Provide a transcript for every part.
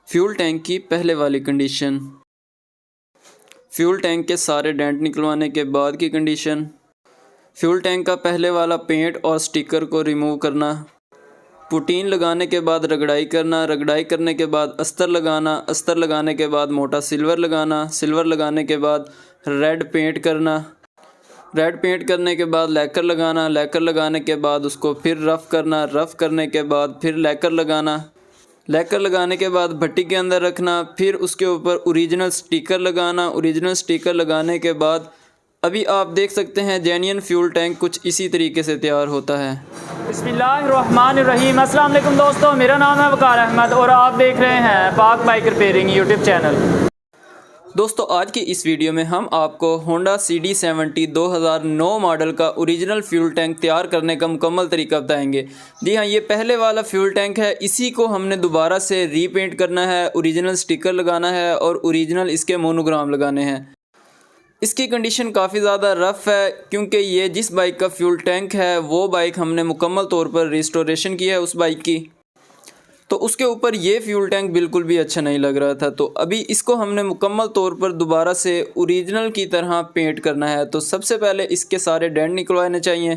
Fuel tank की पहले वाली कंडीशन, फ्यूल टैंक के सारे डेंट निकलवाने के बाद की कंडीशन, फ्यूल टैंक का पहले वाला पेंट और स्टिकर को रिमूव करना, पुटीन लगाने के बाद रगड़ाई करना, रगड़ाई करने के बाद अस्तर लगाना, अस्तर लगाने के बाद मोटा सिल्वर लगाना, सिल्वर लगाने के बाद रेड पेंट करना, रेड पेंट करने के बाद लैकर लगाना, लैकर लगाने के बाद उसको फिर रफ़ करना, रफ़ करने के बाद फिर लैकर लगाना, लैकर लगाने के बाद भट्टी के अंदर रखना, फिर उसके ऊपर ओरिजिनल स्टिकर लगाना, ओरिजिनल स्टिकर लगाने के बाद अभी आप देख सकते हैं जेन्युइन फ्यूल टैंक कुछ इसी तरीके से तैयार होता है। बिस्मिल्लाहिर्रहमानिर्रहीम। अस्सलाम वालेकुम दोस्तों, मेरा नाम है वकार अहमद और आप देख रहे हैं पाक बाइक रिपेयरिंग यूट्यूब चैनल। दोस्तों आज की इस वीडियो में हम आपको होंडा CD70 2009 मॉडल का ओरिजिनल फ्यूल टैंक तैयार करने का मुकम्मल तरीका बताएंगे। जी हाँ, ये पहले वाला फ्यूल टैंक है, इसी को हमने दोबारा से रीपेंट करना है, ओरिजिनल स्टिकर लगाना है और ओरिजिनल इसके मोनोग्राम लगाने हैं। इसकी कंडीशन काफ़ी ज़्यादा रफ़ है क्योंकि ये जिस बाइक का फ्यूल टैंक है वो बाइक हमने मुकम्मल तौर पर रिस्टोरेशन की है उस बाइक की, तो उसके ऊपर ये फ्यूल टैंक बिल्कुल भी अच्छा नहीं लग रहा था। तो अभी इसको हमने मुकम्मल तौर पर दोबारा से ओरिजिनल की तरह पेंट करना है। तो सबसे पहले इसके सारे डेंट निकलवाने चाहिए।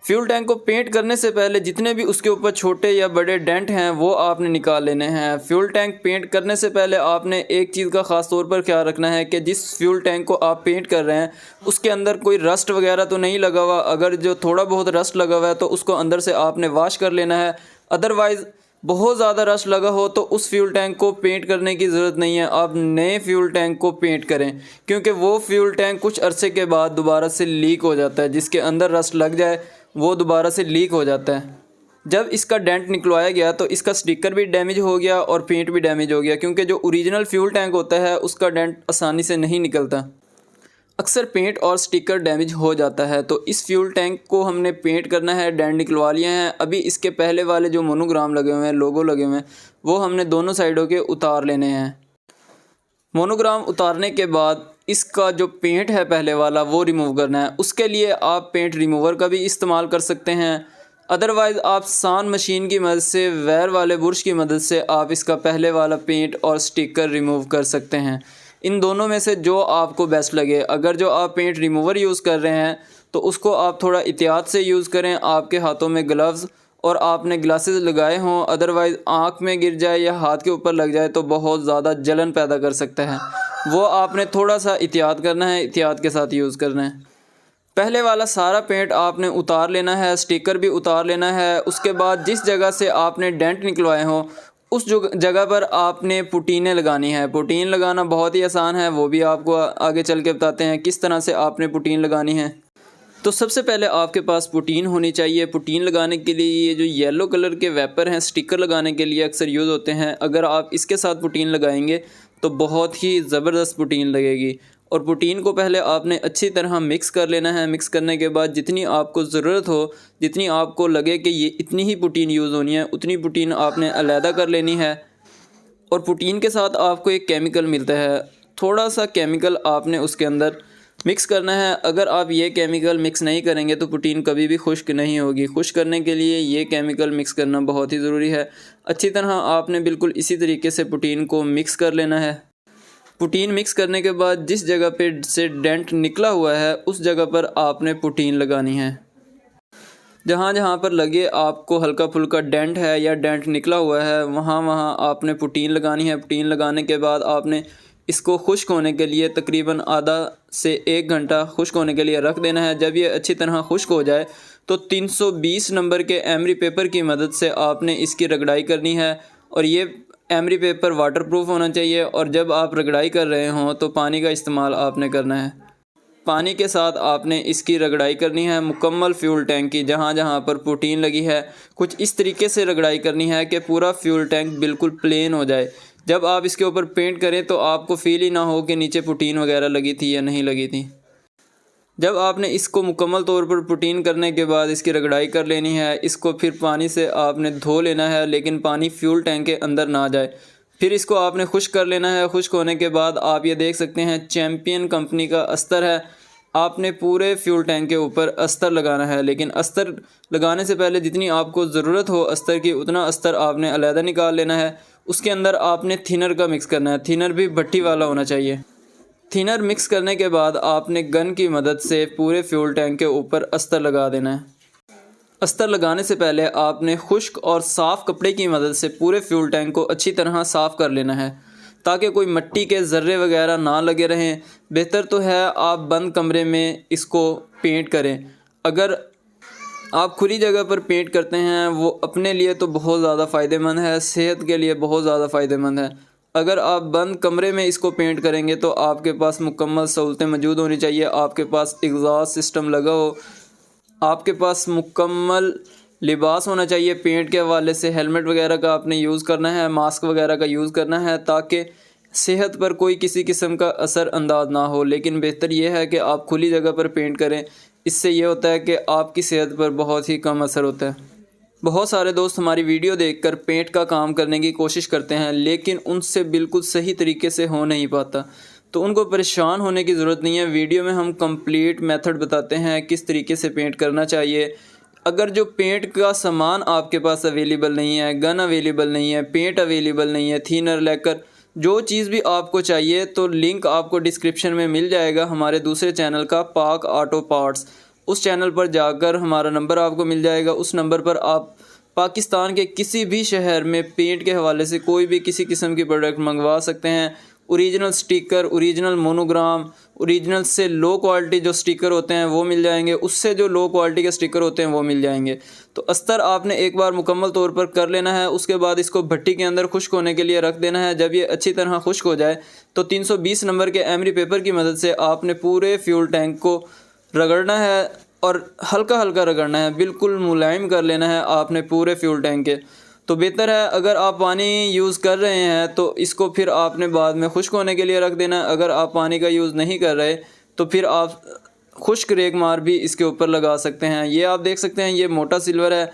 फ्यूल टैंक को पेंट करने से पहले जितने भी उसके ऊपर छोटे या बड़े डेंट हैं वो आपने निकाल लेने हैं। फ्यूल टैंक पेंट करने से पहले आपने एक चीज़ का ख़ास तौर पर ख्याल रखना है कि जिस फ्यूल टैंक को आप पेंट कर रहे हैं उसके अंदर कोई रस्ट वगैरह तो नहीं लगा हुआ। अगर जो थोड़ा बहुत रस्ट लगा हुआ है तो उसको अंदर से आपने वॉश कर लेना है। अदरवाइज़ बहुत ज़्यादा रश लगा हो तो उस फ्यूल टैंक को पेंट करने की ज़रूरत नहीं है, आप नए फ्यूल टैंक को पेंट करें क्योंकि वो फ्यूल टैंक कुछ अरसे के बाद दोबारा से लीक हो जाता है। जिसके अंदर रस्ट लग जाए वो दोबारा से लीक हो जाता है। जब इसका डेंट निकलवाया गया तो इसका स्टिकर भी डैमेज हो गया और पेंट भी डैमेज हो गया क्योंकि जो ओरिजिनल फ्यूल टैंक होता है उसका डेंट आसानी से नहीं निकलता, अक्सर पेंट और स्टिकर डैमेज हो जाता है। तो इस फ्यूल टैंक को हमने पेंट करना है, डेंट निकलवा लिए हैं। अभी इसके पहले वाले जो मोनोग्राम लगे हुए हैं, लोगो लगे हुए हैं, वो हमने दोनों साइडों के उतार लेने हैं। मोनोग्राम उतारने के बाद इसका जो पेंट है पहले वाला वो रिमूव करना है। उसके लिए आप पेंट रिमूवर का भी इस्तेमाल कर सकते हैं, अदरवाइज़ आप सान मशीन की मदद से, वायर वाले बुरश की मदद से आप इसका पहले वाला पेंट और स्टिकर रिमूव कर सकते हैं। इन दोनों में से जो आपको बेस्ट लगे। अगर जो आप पेंट रिमूवर यूज़ कर रहे हैं तो उसको आप थोड़ा एहतियात से यूज़ करें, आपके हाथों में ग्लव्स और आपने ग्लासेस लगाए हों, अदरवाइज़ आँख में गिर जाए या हाथ के ऊपर लग जाए तो बहुत ज़्यादा जलन पैदा कर सकता है। वो आपने थोड़ा सा एहतियात करना है, एहतियात के साथ यूज़ करना है। पहले वाला सारा पेंट आपने उतार लेना है, स्टिकर भी उतार लेना है। उसके बाद जिस जगह से आपने डेंट निकलवाए हों उस जगह पर आपने पुटीनें लगानी है। पुटीन लगाना बहुत ही आसान है, वो भी आपको आगे चल के बताते हैं किस तरह से आपने पुटीन लगानी है। तो सबसे पहले आपके पास पुटीन होनी चाहिए। पुटीन लगाने के लिए ये जो येलो कलर के वेपर हैं स्टिकर लगाने के लिए अक्सर यूज़ होते हैं, अगर आप इसके साथ पुटीन लगाएंगे तो बहुत ही ज़बरदस्त पुटीन लगेगी। और पुटीन को पहले आपने अच्छी तरह मिक्स कर लेना है। मिक्स करने के बाद जितनी आपको ज़रूरत हो, जितनी आपको लगे कि ये इतनी ही पुटीन यूज़ होनी है, उतनी पुटीन आपने अलहदा कर लेनी है। और पुटीन के साथ आपको एक केमिकल मिलता है, थोड़ा सा केमिकल आपने उसके अंदर मिक्स करना है। अगर आप ये केमिकल मिक्स नहीं करेंगे तो पुटीन कभी भी खुश्क नहीं होगी। खुश्क करने के लिए ये केमिकल मिक्स करना बहुत ही ज़रूरी है। अच्छी तरह आपने बिल्कुल इसी तरीके से पुटीन को मिक्स कर लेना है। पुटीन मिक्स करने के बाद जिस जगह पे से डेंट निकला हुआ है उस जगह पर आपने पुटीन लगानी है। जहाँ जहाँ पर लगे आपको हल्का फुल्का डेंट है या डेंट निकला हुआ है वहाँ वहाँ आपने पुटीन लगानी है। पुटीन लगाने के बाद आपने इसको खुश्क होने के लिए तकरीबन आधा से 1 घंटा खुश्क होने के लिए रख देना है। जब ये अच्छी तरह खुश्क हो जाए तो 320 नंबर के एमरी पेपर की मदद से आपने इसकी रगड़ाई करनी है। और ये एमरी पेपर वाटरप्रूफ होना चाहिए और जब आप रगड़ाई कर रहे हों तो पानी का इस्तेमाल आपने करना है। पानी के साथ आपने इसकी रगड़ाई करनी है मुकम्मल फ्यूल टैंक की। जहाँ जहाँ पर पुटीन लगी है कुछ इस तरीके से रगड़ाई करनी है कि पूरा फ्यूल टैंक बिल्कुल प्लेन हो जाए। जब आप इसके ऊपर पेंट करें तो आपको फ़ील ही ना हो कि नीचे पुटीन वगैरह लगी थी या नहीं लगी थी। जब आपने इसको मुकम्मल तौर पर पुटीन करने के बाद इसकी रगड़ाई कर लेनी है, इसको फिर पानी से आपने धो लेना है, लेकिन पानी फ्यूल टैंक के अंदर ना जाए। फिर इसको आपने खुश्क कर लेना है। खुश्क होने के बाद आप ये देख सकते हैं चैम्पियन कंपनी का अस्तर है। आपने पूरे फ्यूल टैंक के ऊपर अस्तर लगाना है, लेकिन अस्तर लगाने से पहले जितनी आपको ज़रूरत हो अस्तर की उतना अस्तर आपने अलहदा निकाल लेना है। उसके अंदर आपने थिनर का मिक्स करना है। थिनर भी भट्टी वाला होना चाहिए। थिनर मिक्स करने के बाद आपने गन की मदद से पूरे फ्यूल टैंक के ऊपर अस्तर लगा देना है। अस्तर लगाने से पहले आपने खुश्क और साफ़ कपड़े की मदद से पूरे फ्यूल टैंक को अच्छी तरह साफ़ कर लेना है ताकि कोई मिट्टी के ज़र्रे वगैरह ना लगे रहें। बेहतर तो है आप बंद कमरे में इसको पेंट करें। अगर आप खुली जगह पर पेंट करते हैं वो अपने लिए तो बहुत ज़्यादा फ़ायदेमंद है, सेहत के लिए बहुत ज़्यादा फ़ायदेमंद है। अगर आप बंद कमरे में इसको पेंट करेंगे तो आपके पास मुकम्मल सहूलतें मौजूद होनी चाहिए। आपके पास एग्जॉस्ट सिस्टम लगा हो, आपके पास मुकम्मल लिबास होना चाहिए। पेंट के हवाले से हेलमेट वगैरह का आपने यूज़ करना है, मास्क वगैरह का यूज़ करना है ताकि सेहत पर कोई किसी किस्म का असर अंदाज ना हो। लेकिन बेहतर यह है कि आप खुली जगह पर पेंट करें। इससे ये होता है कि आपकी सेहत पर बहुत ही कम असर होता है। बहुत सारे दोस्त हमारी वीडियो देखकर पेंट का काम करने की कोशिश करते हैं लेकिन उनसे बिल्कुल सही तरीके से हो नहीं पाता, तो उनको परेशान होने की ज़रूरत नहीं है। वीडियो में हम कंप्लीट मेथड बताते हैं किस तरीके से पेंट करना चाहिए। अगर जो पेंट का सामान आपके पास अवेलेबल नहीं है, गन अवेलेबल नहीं है, पेंट अवेलेबल नहीं है, थिनर लेकर जो चीज़ भी आपको चाहिए तो लिंक आपको डिस्क्रिप्शन में मिल जाएगा हमारे दूसरे चैनल का, पाक ऑटो पार्ट्स। उस चैनल पर जाकर हमारा नंबर आपको मिल जाएगा। उस नंबर पर आप पाकिस्तान के किसी भी शहर में पेंट के हवाले से कोई भी किसी किस्म की प्रोडक्ट मंगवा सकते हैं। Original sticker, original monogram, original से लो क्वालिटी जो स्टिकर होते हैं वो मिल जाएंगे, उससे जो लो क्वालिटी के स्टिकर होते हैं वो मिल जाएंगे। तो अस्तर आपने एक बार मुकम्मल तौर पर कर लेना है। उसके बाद इसको भट्टी के अंदर खुश्क होने के लिए रख देना है। जब ये अच्छी तरह खुश्क हो जाए तो 320 नंबर के एमरी पेपर की मदद से आपने पूरे फ्यूल टैंक को रगड़ना है और हल्का हल्का रगड़ना है, बिल्कुल मुलायम कर लेना है आपने पूरे फ्यूल टैंक के। तो बेहतर है अगर आप पानी यूज़ कर रहे हैं तो इसको फिर आपने बाद में खुश्क होने के लिए रख देना है। अगर आप पानी का यूज़ नहीं कर रहे तो फिर आप खुश्क रेग मार भी इसके ऊपर लगा सकते हैं। ये आप देख सकते हैं ये मोटा सिल्वर है।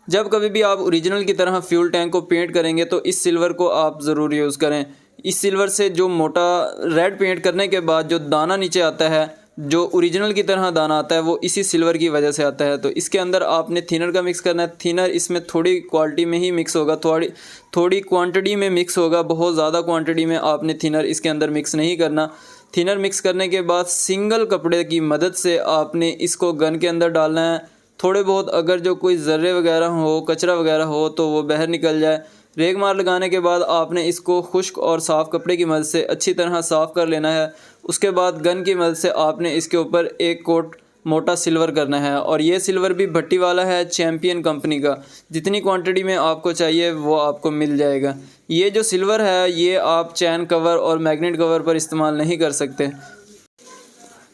जब कभी भी आप ओरिजिनल की तरह फ्यूल टैंक को पेंट करेंगे तो इस सिल्वर को आप ज़रूर यूज़ करें। इस सिल्वर से जो मोटा रेड पेंट करने के बाद जो दाना नीचे आता है, जो ओरिजिनल की तरह दाना आता है, वो इसी सिल्वर की वजह से आता है। तो इसके अंदर आपने थिनर का मिक्स करना है। थिनर इसमें थोड़ी क्वालिटी में ही मिक्स होगा, थोड़ी क्वांटिटी में मिक्स होगा, बहुत ज़्यादा क्वांटिटी में आपने थिनर इसके अंदर मिक्स नहीं करना। थिनर मिक्स करने के बाद सिंगल कपड़े की मदद से आपने इसको गन के अंदर डालना है। थोड़े बहुत अगर जो कोई ज़र्रे वगैरह हो, कचरा वगैरह हो तो वो बाहर निकल जाए। रेग मार लगाने के बाद आपने इसको खुश्क और साफ़ कपड़े की मदद से अच्छी तरह साफ़ कर लेना है। उसके बाद गन की मदद से आपने इसके ऊपर एक कोट मोटा सिल्वर करना है और ये सिल्वर भी भट्टी वाला है, चैम्पियन कंपनी का। जितनी क्वांटिटी में आपको चाहिए वो आपको मिल जाएगा। ये जो सिल्वर है ये आप चैन कवर और मैग्नेट कवर पर इस्तेमाल नहीं कर सकते।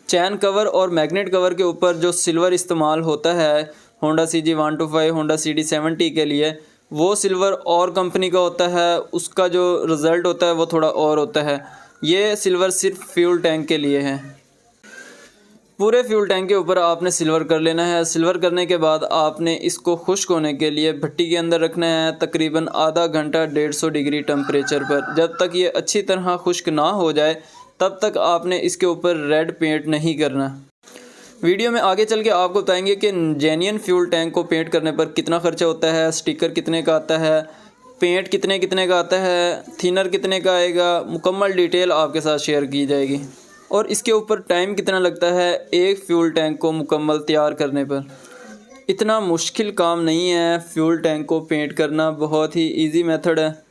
चैन कवर और मैग्नेट कवर के ऊपर जो सिल्वर इस्तेमाल होता है होंडा CG125, होंडा CD70 के लिए, वो सिल्वर और कंपनी का होता है, उसका जो रिज़ल्ट होता है वो थोड़ा और होता है। ये सिल्वर सिर्फ फ्यूल टैंक के लिए है। पूरे फ्यूल टैंक के ऊपर आपने सिल्वर कर लेना है। सिल्वर करने के बाद आपने इसको खुश्क होने के लिए भट्टी के अंदर रखना है तकरीबन आधा घंटा 150 डिग्री टेम्परेचर पर। जब तक ये अच्छी तरह खुश्क ना हो जाए तब तक आपने इसके ऊपर रेड पेंट नहीं करना। वीडियो में आगे चल के आपको बताएंगे कि जेन्युइन फ्यूल टैंक को पेंट करने पर कितना खर्चा होता है, स्टिकर कितने का आता है, पेंट कितने का आता है, थिनर कितने का आएगा। मुकम्मल डिटेल आपके साथ शेयर की जाएगी और इसके ऊपर टाइम कितना लगता है एक फ्यूल टैंक को मुकम्मल तैयार करने पर। इतना मुश्किल काम नहीं है फ्यूल टैंक को पेंट करना, बहुत ही इजी मेथड है।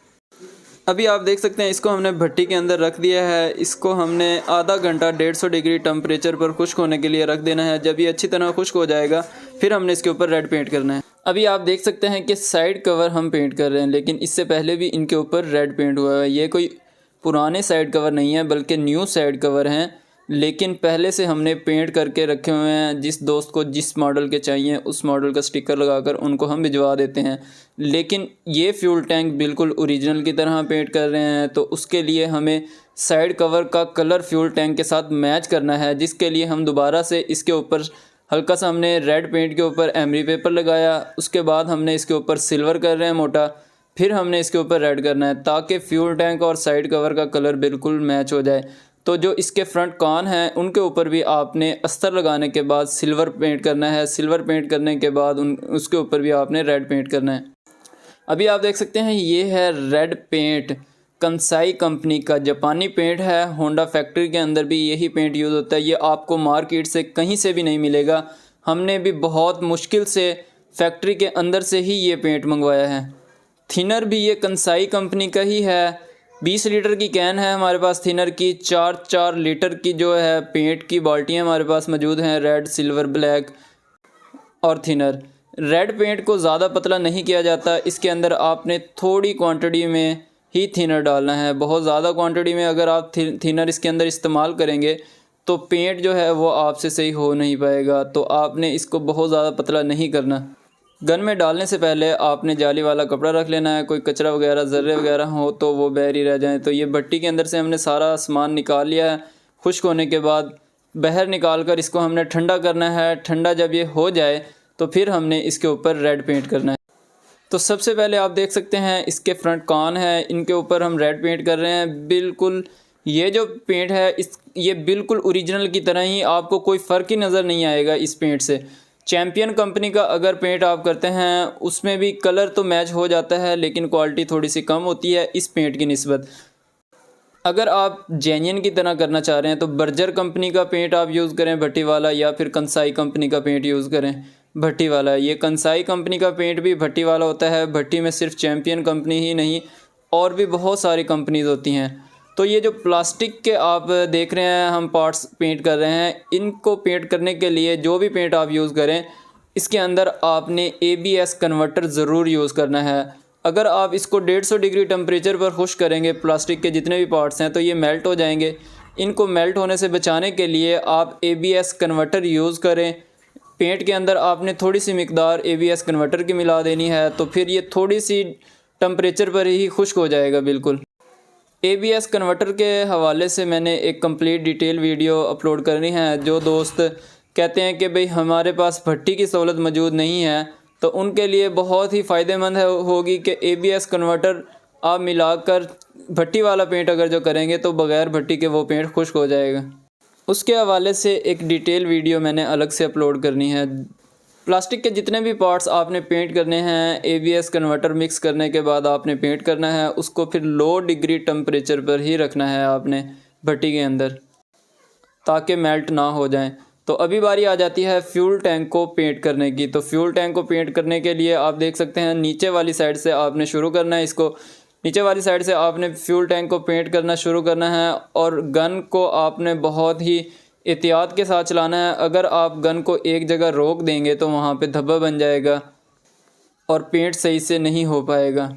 अभी आप देख सकते हैं इसको हमने भट्टी के अंदर रख दिया है। इसको हमने आधा घंटा 150 डिग्री टेम्परेचर पर खुश्क होने के लिए रख देना है। जब ये अच्छी तरह खुश्क हो जाएगा फिर हमने इसके ऊपर रेड पेंट करना है। अभी आप देख सकते हैं कि साइड कवर हम पेंट कर रहे हैं लेकिन इससे पहले भी इनके ऊपर रेड पेंट हुआ है। ये कोई पुराने साइड कवर नहीं है बल्कि न्यू साइड कवर हैं, लेकिन पहले से हमने पेंट करके रखे हुए हैं। जिस दोस्त को जिस मॉडल के चाहिए उस मॉडल का स्टिकर लगाकर उनको हम भिजवा देते हैं। लेकिन ये फ्यूल टैंक बिल्कुल ओरिजिनल की तरह पेंट कर रहे हैं तो उसके लिए हमें साइड कवर का कलर फ्यूल टैंक के साथ मैच करना है, जिसके लिए हम दोबारा से इसके ऊपर हल्का सा हमने रेड पेंट के ऊपर एमरी पेपर लगाया। उसके बाद हमने इसके ऊपर सिल्वर कर रहे हैं मोटा, फिर हमने इसके ऊपर रेड करना है ताकि फ्यूल टैंक और साइड कवर का कलर बिल्कुल मैच हो जाए। तो जो इसके फ्रंट कान हैं उनके ऊपर भी आपने अस्तर लगाने के बाद सिल्वर पेंट करना है। सिल्वर पेंट करने के बाद उसके ऊपर भी आपने रेड पेंट करना है। अभी आप देख सकते हैं ये है रेड पेंट, कंसाई कंपनी का जापानी पेंट है। होंडा फैक्ट्री के अंदर भी यही पेंट यूज़ होता है। ये आपको मार्केट से कहीं से भी नहीं मिलेगा। हमने भी बहुत मुश्किल से फैक्ट्री के अंदर से ही ये पेंट मंगवाया है। थिनर भी ये कंसाई कंपनी का ही है। 20 लीटर की कैन है हमारे पास थिनर की। 4 लीटर की जो है पेंट की बाल्टियाँ हमारे पास मौजूद हैं, रेड, सिल्वर, ब्लैक और थिनर। रेड पेंट को ज़्यादा पतला नहीं किया जाता, इसके अंदर आपने थोड़ी क्वांटिटी में ही थिनर डालना है। बहुत ज़्यादा क्वांटिटी में अगर आप थिनर इसके अंदर इस्तेमाल करेंगे तो पेंट जो है वो आपसे सही हो नहीं पाएगा। तो आपने इसको बहुत ज़्यादा पतला नहीं करना। गन में डालने से पहले आपने जाली वाला कपड़ा रख लेना है, कोई कचरा वगैरह ज़र्रे वगैरह हो तो वो बाहर ही रह जाएं। तो ये भट्टी के अंदर से हमने सारा सामान निकाल लिया है। खुश्क होने के बाद बाहर निकाल कर इसको हमने ठंडा करना है। ठंडा जब ये हो जाए तो फिर हमने इसके ऊपर रेड पेंट करना है। तो सबसे पहले आप देख सकते हैं इसके फ्रंट कान है, इनके ऊपर हम रेड पेंट कर रहे हैं। बिल्कुल ये जो पेंट है ये बिल्कुल ओरिजिनल की तरह ही, आपको कोई फ़र्क ही नज़र नहीं आएगा इस पेंट से। चैम्पियन कंपनी का अगर पेंट आप करते हैं उसमें भी कलर तो मैच हो जाता है लेकिन क्वालिटी थोड़ी सी कम होती है इस पेंट की निस्बत। अगर आप जेन्युइन की तरह करना चाह रहे हैं तो बर्जर कंपनी का पेंट आप यूज़ करें भट्टी वाला, या फिर कंसाई कंपनी का पेंट यूज़ करें भट्टी वाला। ये कंसाई कंपनी का पेंट भी भट्टी वाला होता है। भट्टी में सिर्फ चैम्पियन कंपनी ही नहीं और भी बहुत सारी कंपनीज़ होती हैं। तो ये जो प्लास्टिक के आप देख रहे हैं हम पार्ट्स पेंट कर रहे हैं, इनको पेंट करने के लिए जो भी पेंट आप यूज़ करें इसके अंदर आपने ABS कन्वर्टर ज़रूर यूज़ करना है। अगर आप इसको 150 डिग्री टेम्परेचर पर खुश करेंगे प्लास्टिक के जितने भी पार्ट्स हैं तो ये मेल्ट हो जाएंगे। इनको मेल्ट होने से बचाने के लिए आप ABS कन्वर्टर यूज़ करें। पेंट के अंदर आपने थोड़ी सी मिकदार ABS कन्वर्टर की मिला देनी है, तो फिर ये थोड़ी सी टेम्परेचर पर ही खुश्क हो जाएगा बिल्कुल। ABS कन्वर्टर के हवाले से मैंने एक कंप्लीट डिटेल वीडियो अपलोड करनी है। जो दोस्त कहते हैं कि भाई हमारे पास भट्टी की सहूलत मौजूद नहीं है तो उनके लिए बहुत ही फ़ायदेमंद होगी कि ABS कन्वर्टर आप मिलाकर भट्टी वाला पेंट अगर जो करेंगे तो बग़ैर भट्टी के वो पेंट खुश्क हो जाएगा। उसके हवाले से एक डिटेल वीडियो मैंने अलग से अपलोड करनी है। प्लास्टिक के जितने भी पार्ट्स आपने पेंट करने हैं ABS कन्वर्टर मिक्स करने के बाद आपने पेंट करना है, उसको फिर लो डिग्री टेम्परेचर पर ही रखना है आपने भट्टी के अंदर ताकि मेल्ट ना हो जाएं। तो अभी बारी आ जाती है फ्यूल टैंक को पेंट करने की। तो फ्यूल टैंक को पेंट करने के लिए आप देख सकते हैं नीचे वाली साइड से आपने शुरू करना है। इसको नीचे वाली साइड से आपने फ्यूल टैंक को पेंट करना शुरू करना है और गन को आपने बहुत ही एहतियात के साथ चलाना है। अगर आप गन को एक जगह रोक देंगे तो वहाँ पे धब्बा बन जाएगा और पेंट सही से नहीं हो पाएगा।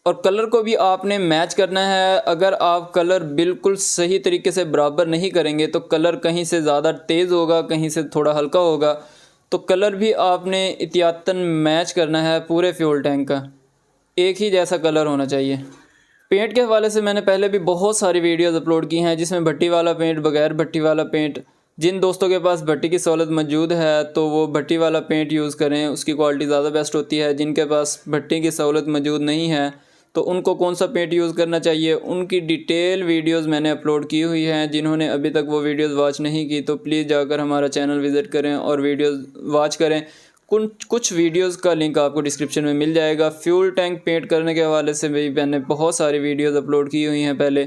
और कलर को भी आपने मैच करना है। अगर आप कलर बिल्कुल सही तरीके से बराबर नहीं करेंगे तो कलर कहीं से ज़्यादा तेज़ होगा, कहीं से थोड़ा हल्का होगा। तो कलर भी आपने एहतियातन मैच करना है। पूरे फ्यूल टैंक का एक ही जैसा कलर होना चाहिए। पेंट के हवाले से मैंने पहले भी बहुत सारी वीडियोस अपलोड की हैं जिसमें भट्टी वाला पेंट, बग़ैर भट्टी वाला पेंट। जिन दोस्तों के पास भट्टी की सहूलत मौजूद है तो वो भट्टी वाला पेंट यूज़ करें, उसकी क्वालिटी ज़्यादा बेस्ट होती है। जिनके पास भट्टी की सहूलत मौजूद नहीं है तो उनको कौन सा पेंट यूज़ करना चाहिए उनकी डिटेल वीडियोस मैंने अपलोड की हुई हैं। जिन्होंने अभी तक वो वीडियोस वॉच नहीं की तो प्लीज़ जाकर हमारा चैनल विज़िट करें और वीडियोस वॉच करें। कुछ वीडियोस का लिंक आपको डिस्क्रिप्शन में मिल जाएगा। फ्यूल टैंक पेंट करने के हवाले से भी मैंने बहुत सारी वीडियोस अपलोड की हुई हैं पहले,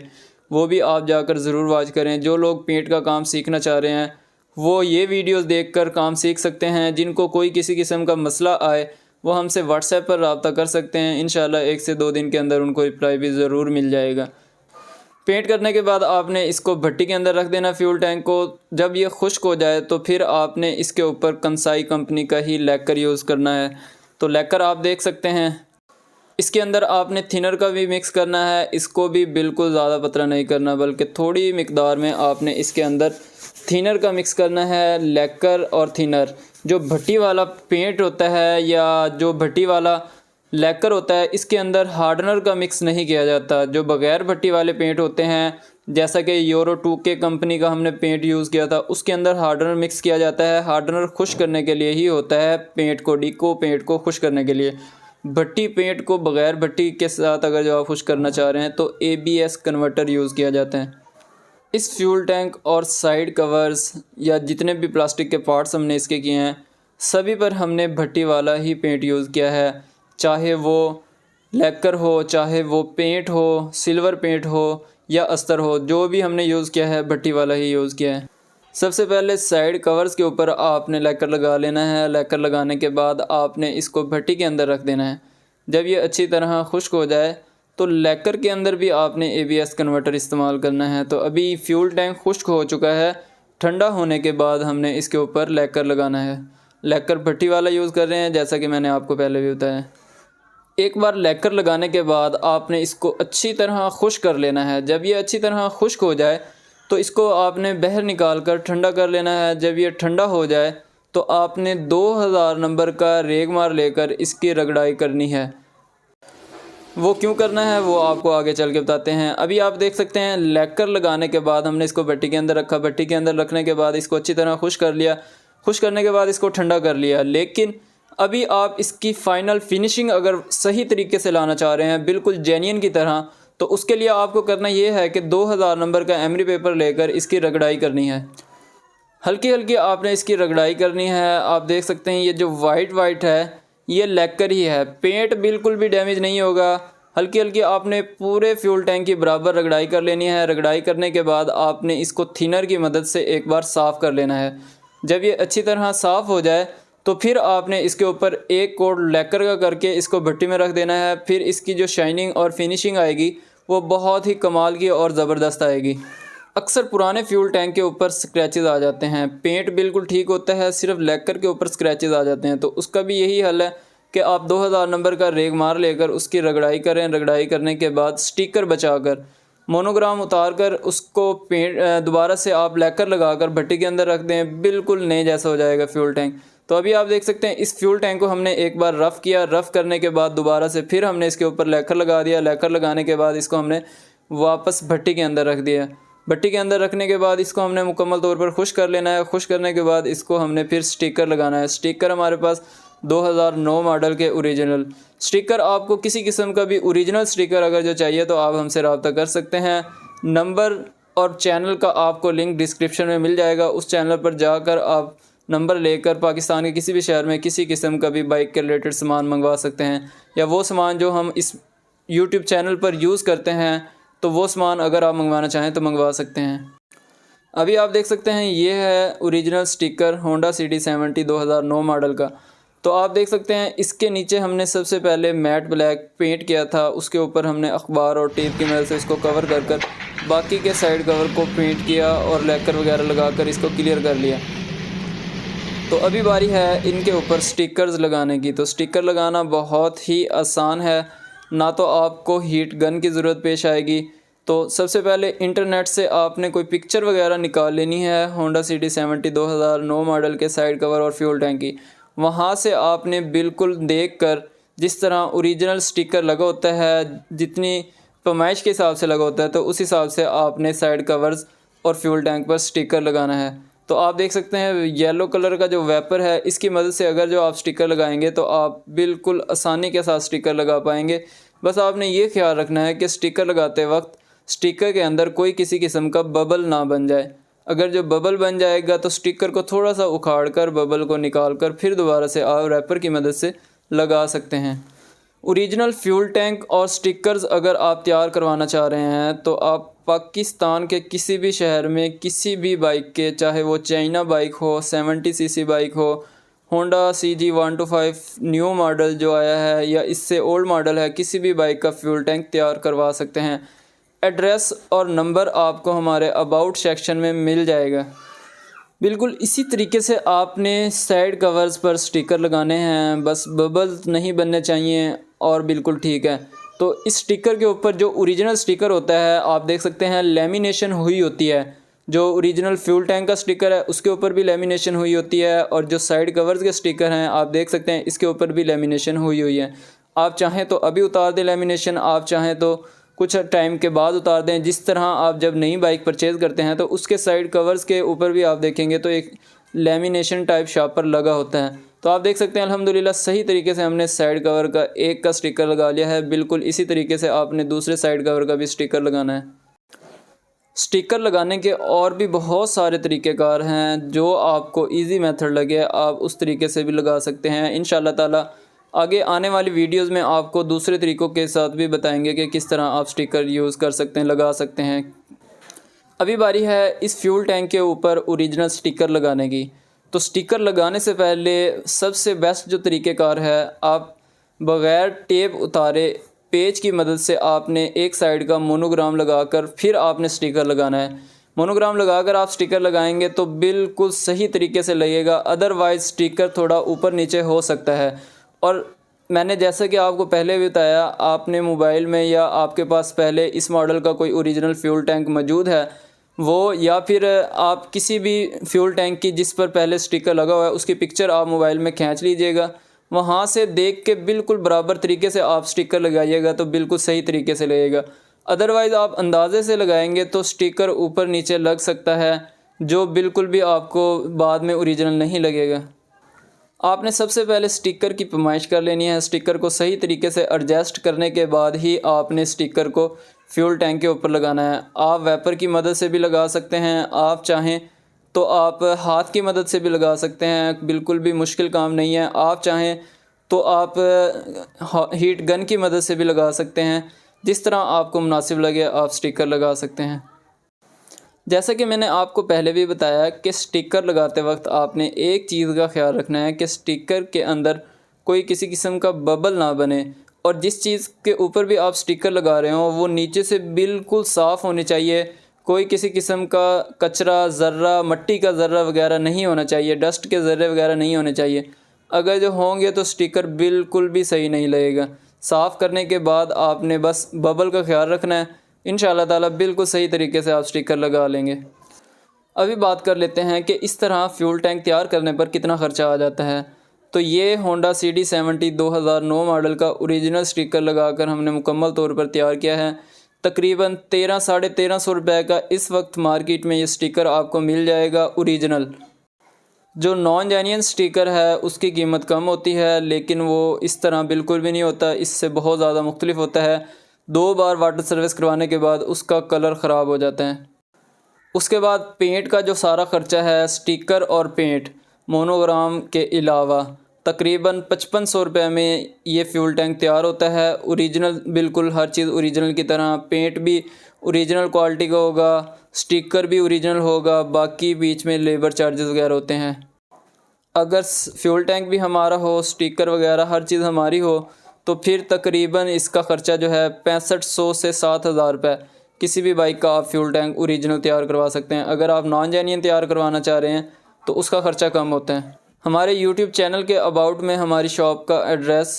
वो भी आप जाकर ज़रूर वॉच करें। जो लोग पेंट का काम सीखना चाह रहे हैं वो ये वीडियोस देखकर काम सीख सकते हैं। जिनको कोई किसी किस्म का मसला आए वो हमसे व्हाट्सएप पर रब्ता कर सकते हैं। इंशाल्लाह 1 से 2 दिन के अंदर उनको रिप्लाई भी ज़रूर मिल जाएगा। पेंट करने के बाद आपने इसको भट्टी के अंदर रख देना फ्यूल टैंक को। जब ये खुश्क हो जाए तो फिर आपने इसके ऊपर कंसाई कंपनी का ही लैकर यूज़ करना है। तो लैकर आप देख सकते हैं। इसके अंदर आपने थिनर का भी मिक्स करना है। इसको भी बिल्कुल ज़्यादा पतला नहीं करना बल्कि थोड़ी मिकदार में आपने इसके अंदर थिनर का मिक्स करना है। लैकर और थिनर जो भट्टी वाला पेंट होता है या जो भट्टी वाला लैकर होता है इसके अंदर हार्डनर का मिक्स नहीं किया जाता। जो बग़ैर भट्टी वाले पेंट होते हैं जैसा कि यूरो 2 के कंपनी का हमने पेंट यूज़ किया था उसके अंदर हार्डनर मिक्स किया जाता है। हार्डनर खुश करने के लिए ही होता है पेंट को, डीको पेंट को खुश करने के लिए। भट्टी पेंट को बग़ैर भट्टी के साथ अगर जो आप खुश करना चाह रहे हैं तो ABS कन्वर्टर यूज़ किया जाता है। इस फ्यूल टैंक और साइड कवर्स या जितने भी प्लास्टिक के पार्ट्स हमने इसके किए हैं सभी पर हमने भट्टी वाला ही पेंट यूज़ किया है। चाहे वो लैकर हो, चाहे वो पेंट हो, सिल्वर पेंट हो या अस्तर हो, जो भी हमने यूज़ किया है भट्टी वाला ही यूज़ किया है। सबसे पहले साइड कवर्स के ऊपर आपने लैकर लगा लेना है। लैकर लगाने के बाद आपने इसको भट्टी के अंदर रख देना है। जब ये अच्छी तरह खुश्क हो जाए तो लैकर के अंदर भी आपने ABS कन्वर्टर इस्तेमाल करना है। तो अभी फ्यूल टैंक खुश्क हो चुका है। ठंडा होने के बाद हमने इसके ऊपर लैकर लगाना है। लैकर भट्टी वाला यूज़ कर रहे हैं, जैसा कि मैंने आपको पहले भी बताया। एक बार लैकर लगाने के बाद आपने इसको अच्छी तरह खुश्क कर लेना है। जब ये अच्छी तरह खुश्क हो जाए तो इसको आपने बाहर निकाल कर ठंडा कर लेना है। जब ये ठंडा हो जाए तो आपने 2000 नंबर का रेगमार लेकर इसकी रगड़ाई करनी है। वो क्यों करना है वो आपको आगे चल के बताते हैं। अभी आप देख सकते हैं लैकर लगाने के बाद हमने इसको भट्टी के अंदर रखा। भट्टी के अंदर रखने के बाद इसको अच्छी तरह खुश्क कर लिया। खुश्क करने के बाद इसको ठंडा कर लिया। लेकिन अभी आप इसकी फ़ाइनल फिनिशिंग अगर सही तरीके से लाना चाह रहे हैं, बिल्कुल जेन्युइन की तरह, तो उसके लिए आपको करना ये है कि 2000 नंबर का एमरी पेपर लेकर इसकी रगड़ाई करनी है। हल्की हल्की आपने इसकी रगड़ाई करनी है। आप देख सकते हैं ये जो वाइट है ये लैकर ही है, पेंट बिल्कुल भी डैमेज नहीं होगा। हल्की हल्की आपने पूरे फ्यूल टैंक की बराबर रगड़ाई कर लेनी है। रगड़ाई करने के बाद आपने इसको थिनर की मदद से एक बार साफ़ कर लेना है। जब ये अच्छी तरह साफ़ हो जाए तो फिर आपने इसके ऊपर एक कोट लैकर का करके इसको भट्टी में रख देना है। फिर इसकी जो शाइनिंग और फिनिशिंग आएगी वो बहुत ही कमाल की और ज़बरदस्त आएगी। अक्सर पुराने फ्यूल टैंक के ऊपर स्क्रैचेस आ जाते हैं, पेंट बिल्कुल ठीक होता है, सिर्फ लैकर के ऊपर स्क्रैचेस आ जाते हैं। तो उसका भी यही हल है कि आप 2000 नंबर का रेगमार लेकर उसकी रगड़ाई करें। रगड़ाई करने के बाद स्टिकर बचाकर मोनोग्राम उतार कर उसको पेंट दोबारा से आप लैकर लगाकर भट्टी के अंदर रख दें, बिल्कुल नए जैसा हो जाएगा फ्यूल टैंक। तो अभी आप देख सकते हैं इस फ्यूल टैंक को हमने एक बार रफ़ किया। रफ़ करने के बाद दोबारा से फिर हमने इसके ऊपर लैकर लगा दिया। लैकर लगाने के बाद इसको हमने वापस भट्टी के अंदर रख दिया। भट्टी के अंदर रखने के बाद इसको हमने मुकम्मल तौर पर खुश कर लेना है। खुश करने के बाद इसको हमने फिर स्टिकर लगाना है। स्टिकर हमारे पास 2009 मॉडल के ओरिजिनल स्टिकर, आपको किसी किस्म का भी ओरिजिनल स्टिकर अगर जो चाहिए तो आप हमसे रब्ता कर सकते हैं। नंबर और चैनल का आपको लिंक डिस्क्रिप्शन में मिल जाएगा। उस चैनल पर जाकर आप नंबर लेकर पाकिस्तान के किसी भी शहर में किसी किस्म का भी बाइक के रिलेटेड सामान मंगवा सकते हैं, या वो सामान जो हम इस YouTube चैनल पर यूज़ करते हैं तो वो सामान अगर आप मंगवाना चाहें तो मंगवा सकते हैं। अभी आप देख सकते हैं ये है original sticker Honda CD70 2009 model का। तो आप देख सकते हैं इसके नीचे हमने सबसे पहले मैट ब्लैक पेंट किया था, उसके ऊपर हमने अखबार और टेप की मदद से इसको कवर कर बाकी के साइड कवर को पेंट किया और लैकर वगैरह लगाकर इसको क्लियर कर लिया। तो अभी बारी है इनके ऊपर स्टिकर्स लगाने की। तो स्टिकर लगाना बहुत ही आसान है, ना तो आपको हीट गन की ज़रूरत पेश आएगी। तो सबसे पहले इंटरनेट से आपने कोई पिक्चर वगैरह निकाल लेनी है होंडा CD70 2009 मॉडल के साइड कवर और फ्यूल टैंक की। वहाँ से आपने बिल्कुल देखकर जिस तरह ओरिजिनल स्टिकर लगा होता है, जितनी पैमाइश के हिसाब से लगा होता है, तो उस हिसाब से आपने साइड कवर्स और फ्यूल टैंक पर स्टिकर लगाना है। तो आप देख सकते हैं येलो कलर का जो वेपर है, इसकी मदद से अगर जो आप स्टिकर लगाएंगे तो आप बिल्कुल आसानी के साथ स्टिकर लगा पाएंगे। बस आपने ये ख्याल रखना है कि स्टिकर लगाते वक्त स्टिकर के अंदर कोई किसी किस्म का बबल ना बन जाए। अगर जो बबल बन जाएगा तो स्टिकर को थोड़ा सा उखाड़ कर बबल को निकाल कर फिर दोबारा से आप रैपर की मदद से लगा सकते हैं। ओरिजिनल फ्यूल टैंक और स्टिकर्स अगर आप तैयार करवाना चाह रहे हैं तो आप पाकिस्तान के किसी भी शहर में किसी भी बाइक के, चाहे वो चाइना बाइक हो, 70 सीसी बाइक हो, होंडा CG125 न्यू मॉडल जो आया है या इससे ओल्ड मॉडल है, किसी भी बाइक का फ्यूल टैंक तैयार करवा सकते हैं। एड्रेस और नंबर आपको हमारे अबाउट सेक्शन में मिल जाएगा। बिल्कुल इसी तरीके से आपने साइड कवर्स पर स्टिकर लगाने हैं, बस बबल्स नहीं बनने चाहिए और बिल्कुल ठीक है। तो इस स्टिकर के ऊपर जो ओरिजिनल स्टिकर होता है आप देख सकते हैं लेमिनेशन हुई होती है। जो ओरिजिनल फ्यूल टैंक का स्टिकर है उसके ऊपर भी लेमिनेशन हुई होती है, और जो साइड कवर्स के स्टिकर हैं आप देख सकते हैं इसके ऊपर भी लेमिनेशन हुई है। आप चाहें तो अभी उतार दें लेमिनेशन, आप चाहें तो कुछ टाइम के बाद उतार दें। जिस तरह आप जब नई बाइक परचेज़ करते हैं तो उसके साइड कवर्स के ऊपर भी आप देखेंगे तो एक लेमिनेशन टाइप शापर लगा होता है। तो आप देख सकते हैं अल्हम्दुलिल्लाह सही तरीके से हमने साइड कवर का एक का स्टिकर लगा लिया है। बिल्कुल इसी तरीके से आपने दूसरे साइड कवर का भी स्टिकर लगाना है। स्टिकर लगाने के और भी बहुत सारे तरीक़ेकार हैं, जो आपको इजी मेथड लगे आप उस तरीके से भी लगा सकते हैं। इंशाअल्लाह ताला आगे आने वाली वीडियोस में आपको दूसरे तरीक़ों के साथ भी बताएंगे कि किस तरह आप स्टिकर यूज़ कर सकते हैं, लगा सकते हैं। अभी बारी है इस फ्यूल टैंक के ऊपर ओरिजिनल स्टिकर लगाने की। तो स्टिकर लगाने से पहले सबसे बेस्ट जो तरीक़ेकार है, आप बग़ैर टेप उतारे पेज की मदद से आपने एक साइड का मोनोग्राम लगाकर फिर आपने स्टिकर लगाना है। मोनोग्राम लगाकर आप स्टिकर लगाएंगे तो बिल्कुल सही तरीके से लगेगा, अदरवाइज़ स्टिकर थोड़ा ऊपर नीचे हो सकता है। और मैंने जैसा कि आपको पहले भी बताया, आपने मोबाइल में या आपके पास पहले इस मॉडल का कोई ओरिजिनल फ्यूल टैंक मौजूद है वो, या फिर आप किसी भी फ्यूल टैंक की जिस पर पहले स्टिकर लगा हुआ है उसकी पिक्चर आप मोबाइल में खींच लीजिएगा। वहाँ से देख के बिल्कुल बराबर तरीके से आप स्टिकर लगाइएगा तो बिल्कुल सही तरीके से लगेगा। अदरवाइज़ आप अंदाज़े से लगाएंगे तो स्टिकर ऊपर नीचे लग सकता है, जो बिल्कुल भी आपको बाद में ओरिजिनल नहीं लगेगा। आपने सबसे पहले स्टिकर की पैमाइश कर लेनी है। स्टिकर को सही तरीके से एडजस्ट करने के बाद ही आपने स्टिकर को फ्यूल टैंक के ऊपर लगाना है। आप वेपर की मदद से भी लगा सकते हैं, आप चाहें तो आप हाथ की मदद से भी लगा सकते हैं, बिल्कुल भी मुश्किल काम नहीं है। आप चाहें तो आप हीट गन की मदद से भी लगा सकते हैं। जिस तरह आपको मुनासिब लगे आप स्टिकर लगा सकते हैं। जैसा कि मैंने आपको पहले भी बताया कि स्टिकर लगाते वक्त आपने एक चीज़ का ख्याल रखना है कि स्टिकर के अंदर कोई किसी किस्म का बबल ना बने, और जिस चीज़ के ऊपर भी आप स्टिकर लगा रहे हो वो नीचे से बिल्कुल साफ़ होनी चाहिए। कोई किसी किस्म का कचरा, ज़र्रा, मट्टी का ज़र्रा वगैरह नहीं होना चाहिए, डस्ट के ज़र्रे वगैरह नहीं होने चाहिए। अगर जो होंगे तो स्टिकर बिल्कुल भी सही नहीं लगेगा। साफ़ करने के बाद आपने बस बबल का ख्याल रखना है, इंशाअल्लाह ताला बिल्कुल सही तरीके से आप स्टिकर लगा लेंगे। अभी बात कर लेते हैं कि इस तरह फ्यूल टैंक तैयार करने पर कितना ख़र्चा आ जाता है। तो ये होंडा CD70 2009 मॉडल का ओरिजिनल स्टिकर लगाकर हमने मुकम्मल तौर पर तैयार किया है। तकरीबन 1300 साढ़े 1300 रुपये का इस वक्त मार्केट में ये स्टिकर आपको मिल जाएगा ओरिजिनल। जो नॉन जेन्युइन स्टिकर है उसकी कीमत कम होती है, लेकिन वो इस तरह बिल्कुल भी नहीं होता, इससे बहुत ज़्यादा मुख्तलिफ होता है। 2 बार वाटर सर्विस करवाने के बाद उसका कलर ख़राब हो जाता है। उसके बाद पेंट का जो सारा ख़र्चा है, स्टिकर और पेंट मोनोग्राम के अलावा तकरीबन 5500 रुपये में ये फ्यूल टैंक तैयार होता है। ओरिजिनल, बिल्कुल हर चीज़ ओरिजिनल की तरह, पेंट भी ओरिजिनल क्वालिटी का होगा, स्टिकर भी ओरिजिनल होगा, बाकी बीच में लेबर चार्जेस वगैरह होते हैं। अगर फ्यूल टैंक भी हमारा हो, स्टिकर वगैरह हर चीज़ हमारी हो, तो फिर तकरीबन इसका ख़र्चा जो है 6500 से 7000 रुपये किसी भी बाइक का आप फ्यूल टैंक ओरिजिनल तैयार करवा सकते हैं। अगर आप नॉन जेन्युइन तैयार करवाना चाह रहे हैं तो उसका ख़र्चा कम होता है। हमारे यूट्यूब चैनल के अबाउट में हमारी शॉप का एड्रेस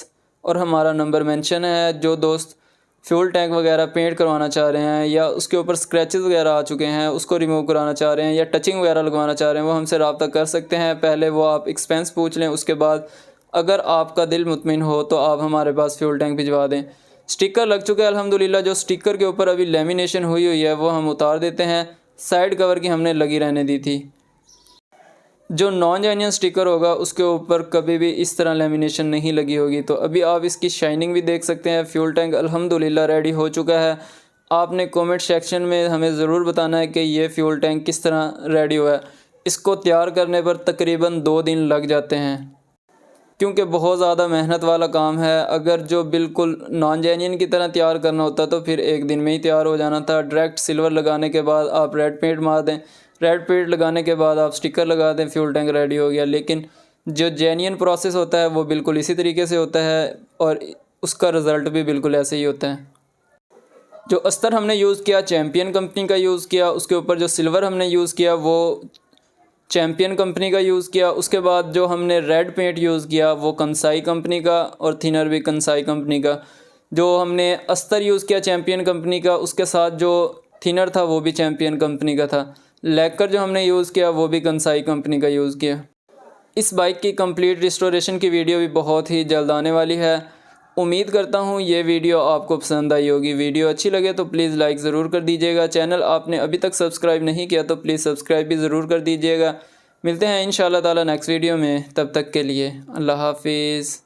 और हमारा नंबर मेंशन है। जो दोस्त फ्यूल टैंक वगैरह पेंट करवाना चाह रहे हैं या उसके ऊपर स्क्रैचेस वगैरह आ चुके हैं उसको रिमूव कराना चाह रहे हैं या टचिंग वगैरह लगवाना चाह रहे हैं, वो हमसे रब्ता कर सकते हैं। पहले वो आप एक्सपेंस पूछ लें, उसके बाद अगर आपका दिल मुतमिन हो तो आप हमारे पास फ्यूल टैंक भिजवा दें। स्टिकर लग चुका है अल्हम्दुलिल्लाह। जो स्टिकर के ऊपर अभी लेमिनेशन हुई है वो हम उतार देते हैं। साइड कवर की हमने लगी रहने दी थी। जो नॉन जेन्युइन स्टिकर होगा उसके ऊपर कभी भी इस तरह लेमिनेशन नहीं लगी होगी। तो अभी आप इसकी शाइनिंग भी देख सकते हैं। फ्यूल टैंक अल्हम्दुलिल्लाह रेडी हो चुका है। आपने कमेंट सेक्शन में हमें ज़रूर बताना है कि ये फ्यूल टैंक किस तरह रेडी हुआ है। इसको तैयार करने पर तकरीबन 2 दिन लग जाते हैं, क्योंकि बहुत ज़्यादा मेहनत वाला काम है। अगर जो बिल्कुल नॉन जेन्युइन की तरह तैयार करना होता तो फिर 1 दिन में ही तैयार हो जाना था। डायरेक्ट सिल्वर लगाने के बाद आप रेड पेंट मार दें, रेड पेंट लगाने के बाद आप स्टिकर लगा दें, फ्यूल टैंक रेडी हो गया। लेकिन जो जेन्युइन प्रोसेस होता है वो बिल्कुल इसी तरीके से होता है और उसका रिज़ल्ट भी बिल्कुल ऐसे ही होता है। जो अस्तर हमने यूज़ किया चैम्पियन कंपनी का यूज़ किया, उसके ऊपर जो सिल्वर हमने यूज़ किया वो चैम्पियन कंपनी का यूज़ किया। उसके बाद जो हमने रेड पेंट यूज़ किया वो कंसाई कंपनी का और थिनर भी कंसाई कंपनी का। जो हमने अस्तर यूज़ किया चैम्पियन कंपनी का, उसके साथ जो थिनर था वो भी चैम्पियन कंपनी का था। लैकर जो हमने यूज़ किया वो भी कंसाई कंपनी का यूज़ किया। इस बाइक की कंप्लीट रिस्टोरेशन की वीडियो भी बहुत ही जल्द आने वाली है। उम्मीद करता हूँ ये वीडियो आपको पसंद आई होगी। वीडियो अच्छी लगे तो प्लीज़ लाइक ज़रूर कर दीजिएगा। चैनल आपने अभी तक सब्सक्राइब नहीं किया तो प्लीज़ सब्सक्राइब भी ज़रूर कर दीजिएगा। मिलते हैं इंशाअल्लाह ताला नेक्स्ट वीडियो में, तब तक के लिए अल्लाह हाफिज़।